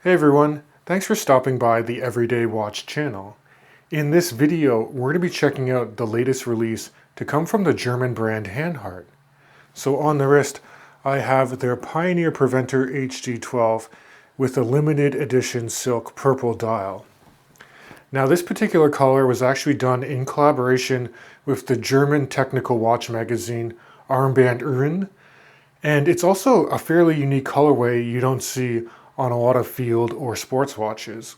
Hey everyone, thanks for stopping by the Everyday Watch channel. In this video, we're going to be checking out the latest release to come from the German brand Hanhart. So on the wrist, I have their Pioneer Preventer HD12 with a limited edition silk purple dial. Now this particular color was actually done in collaboration with the German technical watch magazine Armbanduhren, and it's also a fairly unique colorway you don't see on a lot of field or sports watches.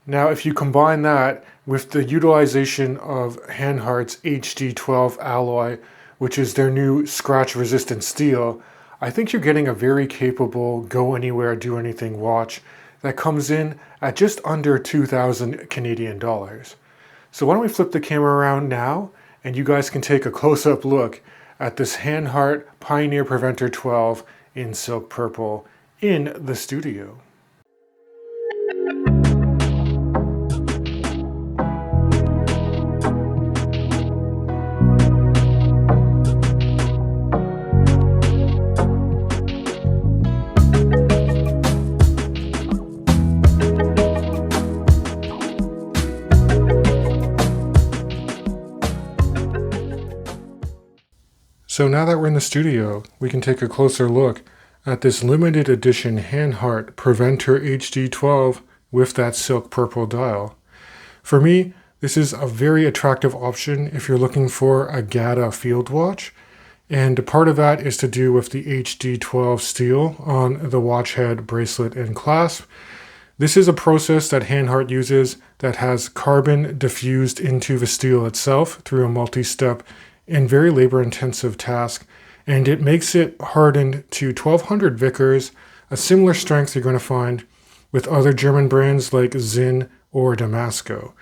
Now if you combine that with the utilization of Hanhart's HD12 alloy, which is their new scratch resistant steel, I think you're getting a very capable go anywhere do anything watch that comes in at just under 2,000 Canadian dollars. So why don't we flip the camera around now and you guys can take a close-up look at this Hanhart Pioneer Preventer 12 in silk purple in the studio. So now that we're in the studio, we can take a closer look at this limited edition Hanhart Preventer HD12 with that silk purple dial. For me, this is a very attractive option if you're looking for a GADA field watch, and part of that is to do with the HD12 steel on the watch head, bracelet, and clasp. This is a process that Hanhart uses that has carbon diffused into the steel itself through a multi-step and very labor-intensive task, and it makes it hardened to 1200 Vickers, a similar strength you're going to find with other German brands like Zinn or Damasco.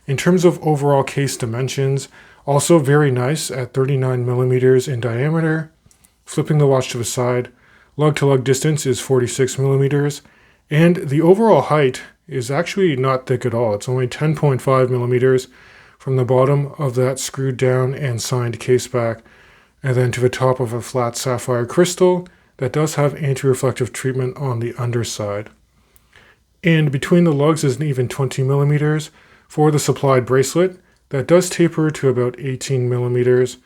In terms of overall case dimensions, also very nice at 39 millimeters in diameter. Flipping the watch to the side, lug-to-lug distance is 46 millimeters, and the overall height is actually not thick at all. It's only 10.5 millimeters from the bottom of that screwed down and signed case back, and then to the top of a flat sapphire crystal that does have anti-reflective treatment on the underside. And between the lugs is an even 20 millimeters for the supplied bracelet that does taper to about 18 millimeters.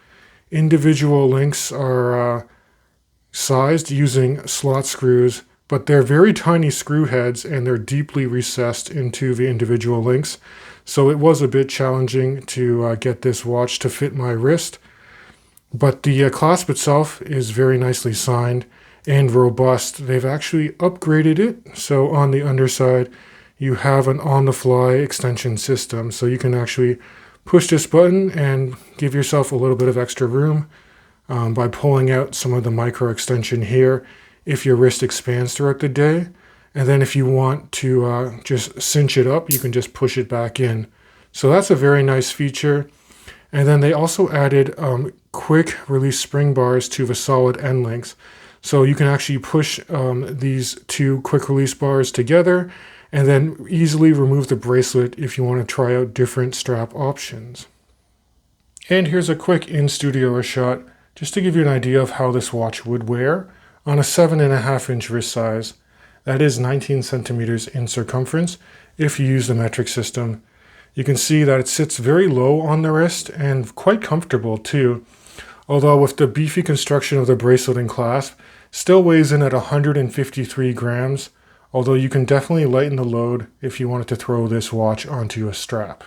Individual links are sized using slot screws, but they're very tiny screw heads and they're deeply recessed into the individual links. So it was a bit challenging to get this watch to fit my wrist. But the clasp itself is very nicely signed and robust. They've actually upgraded it. So on the underside, you have an on-the-fly extension system. So you can actually push this button and give yourself a little bit of extra room by pulling out some of the micro extension here if your wrist expands throughout the day. And then if you want to just cinch it up, you can just push it back in. So that's a very nice feature. And then they also added quick release spring bars to the solid end links. So you can actually push these two quick release bars together and then easily remove the bracelet if you want to try out different strap options. And here's a quick in-studio shot just to give you an idea of how this watch would wear on a 7.5-inch wrist size. That is 19 centimeters in circumference if you use the metric system. You can see that it sits very low on the wrist and quite comfortable too, although with the beefy construction of the bracelet and clasp, still weighs in at 153 grams, although you can definitely lighten the load if you wanted to throw this watch onto a strap.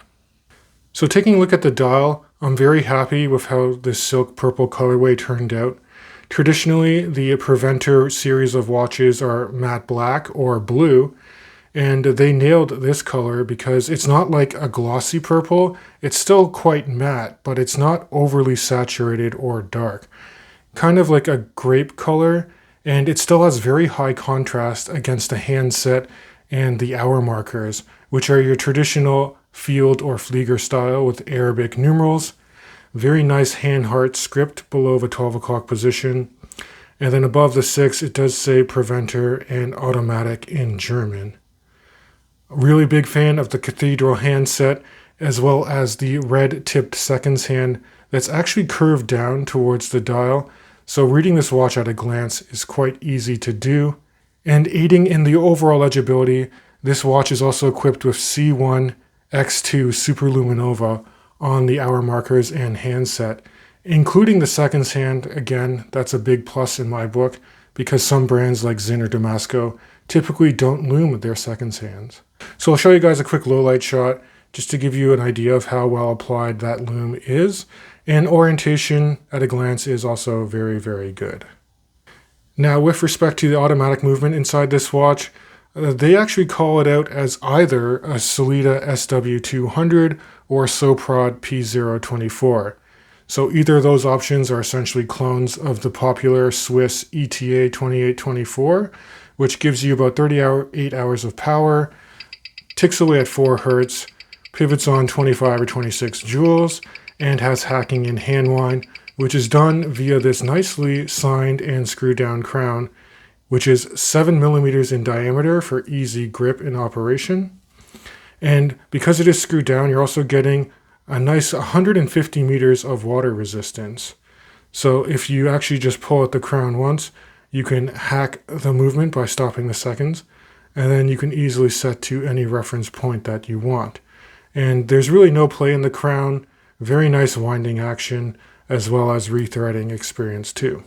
So taking a look at the dial, I'm very happy with how this silk purple colorway turned out. Traditionally, the Preventer series of watches are matte black or blue, and they nailed this color because it's not like a glossy purple. It's still quite matte, but it's not overly saturated or dark. Kind of like a grape color, and it still has very high contrast against the handset and the hour markers, which are your traditional field or Flieger style with Arabic numerals. Very nice Hanhart script below the 12 o'clock position. And then above the 6, it does say Preventer and automatic in German. Really big fan of the cathedral handset, as well as the red tipped seconds hand that's actually curved down towards the dial. So reading this watch at a glance is quite easy to do. And aiding in the overall legibility, this watch is also equipped with C1 X2 Superluminova on the hour markers and handset, including the seconds hand. Again, that's a big plus in my book because some brands like Zinn or Damasco typically don't loom their seconds hands. So I'll show you guys a quick low light shot just to give you an idea of how well applied that loom is. And orientation at a glance is also very, very good. Now, with respect to the automatic movement inside this watch, they actually call it out as either a Sellita SW200 or Soprod P024. So either of those options are essentially clones of the popular Swiss ETA 2824, which gives you about 38 hours of power, ticks away at 4 Hertz, pivots on 25 or 26 joules, and has hacking in hand wind, which is done via this nicely signed and screwed down crown, which is 7 millimeters in diameter for easy grip in operation. And because it is screwed down, you're also getting a nice 150 meters of water resistance. So if you actually just pull at the crown once, you can hack the movement by stopping the seconds, and then you can easily set to any reference point that you want. And there's really no play in the crown, very nice winding action, as well as rethreading experience too.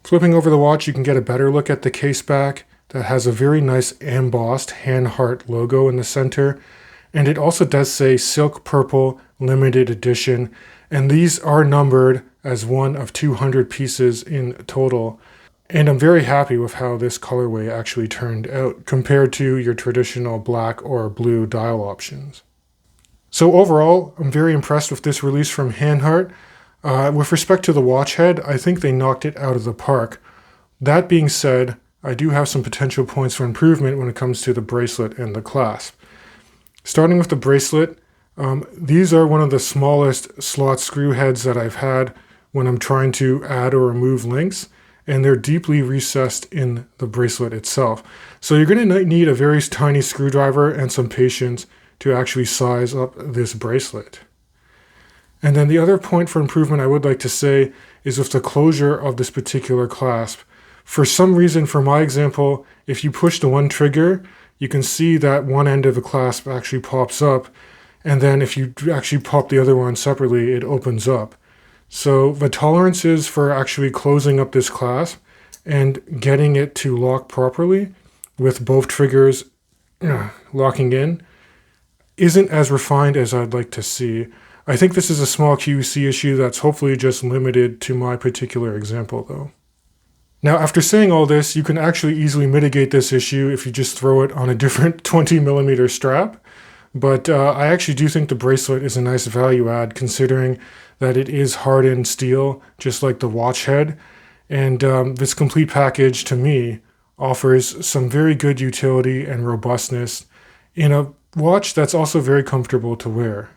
Flipping over the watch, you can get a better look at the case back that has a very nice embossed Hanhart logo in the center. And it also does say Silk Purple Limited Edition. And these are numbered as one of 200 pieces in total. And I'm very happy with how this colorway actually turned out compared to your traditional black or blue dial options. So overall, I'm very impressed with this release from Hanhart. With respect to the watch head, I think they knocked it out of the park. That being said, I do have some potential points for improvement when it comes to the bracelet and the clasp. Starting with the bracelet, these are one of the smallest slot screw heads that I've had when I'm trying to add or remove links, and they're deeply recessed in the bracelet itself. So you're going to need a very tiny screwdriver and some patience to actually size up this bracelet. And then the other point for improvement I would like to say is with the closure of this particular clasp. For some reason, for my example, if you push the one trigger, you can see that one end of the clasp actually pops up. And then if you actually pop the other one separately, it opens up. So the tolerances for actually closing up this clasp and getting it to lock properly with both triggers locking in isn't as refined as I'd like to see. I think this is a small QC issue that's hopefully just limited to my particular example though. Now, after saying all this, you can actually easily mitigate this issue if you just throw it on a different 20 millimeter strap. But I actually do think the bracelet is a nice value add considering that it is hardened steel, just like the watch head. And this complete package, to me, offers some very good utility and robustness in a watch that's also very comfortable to wear.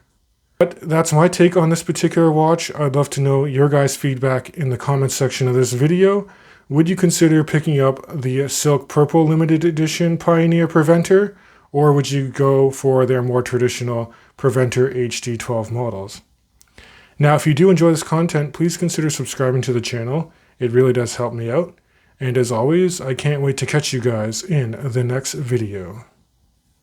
But that's my take on this particular watch. I'd love to know your guys' feedback in the comments section of this video. Would you consider picking up the Silk Purple Limited Edition Pioneer Preventer, or would you go for their more traditional Preventer HD12 models? Now, if you do enjoy this content, please consider subscribing to the channel. It really does help me out. And as always, I can't wait to catch you guys in the next video.